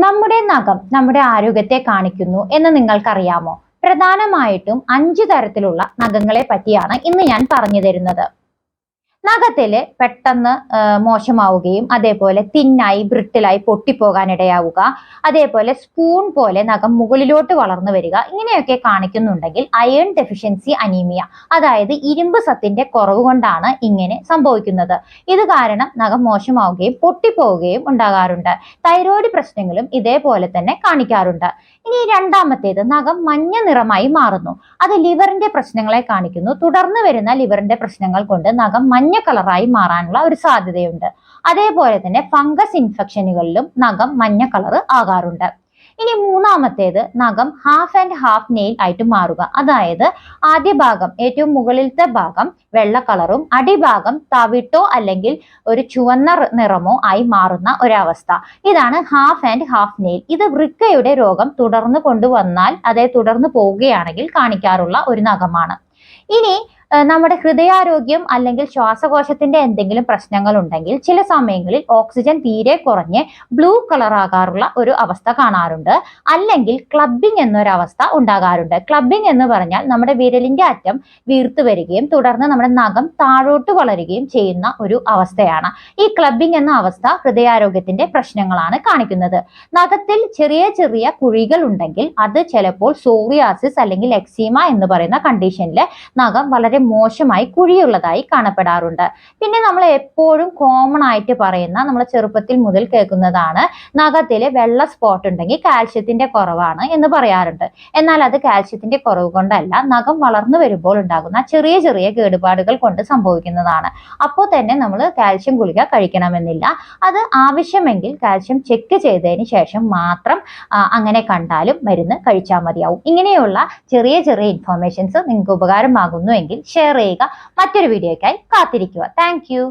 നമ്മുടെ നഖം നമ്മുടെ ആരോഗ്യത്തെ കാണിക്കുന്നു എന്ന് നിങ്ങൾക്കറിയാമോ? പ്രധാനമായിട്ടും 5 തരത്തിലുള്ള നഖങ്ങളെ പറ്റിയാണ് ഇന്ന് ഞാൻ പറഞ്ഞു തരുന്നത്. നഖത്തില് പെട്ടെന്ന് മോശമാവുകയും അതേപോലെ തിന്നായി ബ്രിട്ടിലായി പൊട്ടിപ്പോകാൻ ഇടയാവുക, അതേപോലെ സ്പൂൺ പോലെ നഖം മുകളിലോട്ട് വളർന്നു വരിക, ഇങ്ങനെയൊക്കെ കാണിക്കുന്നുണ്ടെങ്കിൽ അയൺ ഡെഫിഷ്യൻസി അനീമിയ, അതായത് ഇരുമ്പ് സത്തിന്റെ കുറവ് കൊണ്ടാണ് ഇങ്ങനെ സംഭവിക്കുന്നത്. ഇത് കാരണം നഖം മോശമാവുകയും പൊട്ടിപ്പോവുകയും ഉണ്ടാകാറുണ്ട്. തൈറോയ്ഡ് പ്രശ്നങ്ങളും ഇതേപോലെ തന്നെ കാണിക്കാറുണ്ട്. ഇനി രണ്ടാമത്തേത്, നഖം മഞ്ഞ നിറമായി മാറുന്നു. അത് ലിവറിന്റെ പ്രശ്നങ്ങളെ കാണിക്കുന്നു. തുടർന്ന് വരുന്ന ലിവറിന്റെ പ്രശ്നങ്ങൾ കൊണ്ട് നഖം മഞ്ഞ കളറായി മാറാനുള്ള ഒരു സാധ്യതയുണ്ട്. അതേപോലെ തന്നെ ഫംഗസ് ഇൻഫെക്ഷനുകളിലും നഖം മഞ്ഞ കളർ ആകാറുണ്ട്. ഇനി മൂന്നാമത്തേത്, നഖം ഹാഫ് ആൻഡ് ഹാഫ് നെയിൽ ആയിട്ട് മാറുക. അതായത് ആദ്യ ഭാഗം, ഏറ്റവും മുകളിലത്തെ ഭാഗം വെള്ള കളറും അടിഭാഗം തവിട്ടോ അല്ലെങ്കിൽ ഒരു ചുവന്ന നിറമോ ആയി മാറുന്ന ഒരവസ്ഥ. ഇതാണ് ഹാഫ് ആൻഡ് ഹാഫ് നെയിൽ. ഇത് വൃക്കയുടെ രോഗം തുടർന്ന് കൊണ്ടുവന്നാൽ, തുടർന്ന് പോവുകയാണെങ്കിൽ കാണിക്കാറുള്ള ഒരു നഖമാണ്. ഇനി നമ്മുടെ ഹൃദയാരോഗ്യം അല്ലെങ്കിൽ ശ്വാസകോശത്തിന്റെ എന്തെങ്കിലും പ്രശ്നങ്ങൾ ഉണ്ടെങ്കിൽ ചില സമയങ്ങളിൽ ഓക്സിജൻ തീരെ കുറഞ്ഞ് ബ്ലൂ കളർ ആകാറുള്ള ഒരു അവസ്ഥ കാണാറുണ്ട്. അല്ലെങ്കിൽ ക്ലബിംഗ് എന്നൊരവസ്ഥ ഉണ്ടാകാറുണ്ട്. ക്ലബിംഗ് എന്ന് പറഞ്ഞാൽ നമ്മുടെ വിരലിന്റെ അറ്റം വീർത്ത് വരികയും തുടർന്ന് നമ്മുടെ നഖം താഴോട്ട് വളരുകയും ചെയ്യുന്ന ഒരു അവസ്ഥയാണ്. ഈ ക്ലബിംഗ് എന്ന അവസ്ഥ ഹൃദയാരോഗ്യത്തിന്റെ പ്രശ്നങ്ങളാണ് കാണിക്കുന്നത്. നഖത്തിൽ ചെറിയ ചെറിയ കുഴികൾ ഉണ്ടെങ്കിൽ അത് ചിലപ്പോൾ സോറിയാസിസ് അല്ലെങ്കിൽ എക്സീമ എന്ന് പറയുന്ന കണ്ടീഷനിൽ നഖം വളരെ മോശമായി കുഴിയുള്ളതായി കാണപ്പെടാറുണ്ട്. പിന്നെ നമ്മൾ എപ്പോഴും കോമൺ ആയിട്ട് പറയുന്ന, നമ്മൾ ചെറുപ്പത്തിൽ മുതൽ കേൾക്കുന്നതാണ്, നഖത്തില് വെള്ള സ്പോട്ട് ഉണ്ടെങ്കിൽ കാൽഷ്യത്തിന്റെ കുറവാണ് എന്ന് പറയാറുണ്ട്. എന്നാൽ അത് കാൽഷ്യത്തിന്റെ കുറവ് കൊണ്ടല്ല, നഖം വളർന്നു വരുമ്പോൾ ഉണ്ടാകുന്ന ചെറിയ ചെറിയ കേടുപാടുകൾ കൊണ്ട് സംഭവിക്കുന്നതാണ്. അപ്പോൾ തന്നെ നമ്മൾ കാൽഷ്യം ഗുളിക കഴിക്കണമെന്നില്ല. അത് ആവശ്യമെങ്കിൽ കാൽഷ്യം ചെക്ക് ചെയ്തതിന് ശേഷം മാത്രം അങ്ങനെ കണ്ടാലും മരുന്ന് കഴിച്ചാൽ മതിയാവും. ഇങ്ങനെയുള്ള ചെറിയ ചെറിയ ഇൻഫോർമേഷൻസ് നിങ്ങൾക്ക് ഉപകാരമാകുന്നു എങ്കിൽ ഷെയർ ചെയ്യുക. മറ്റൊരു വീഡിയോയ്ക്കായി കാത്തിരിക്കുക. Thank you.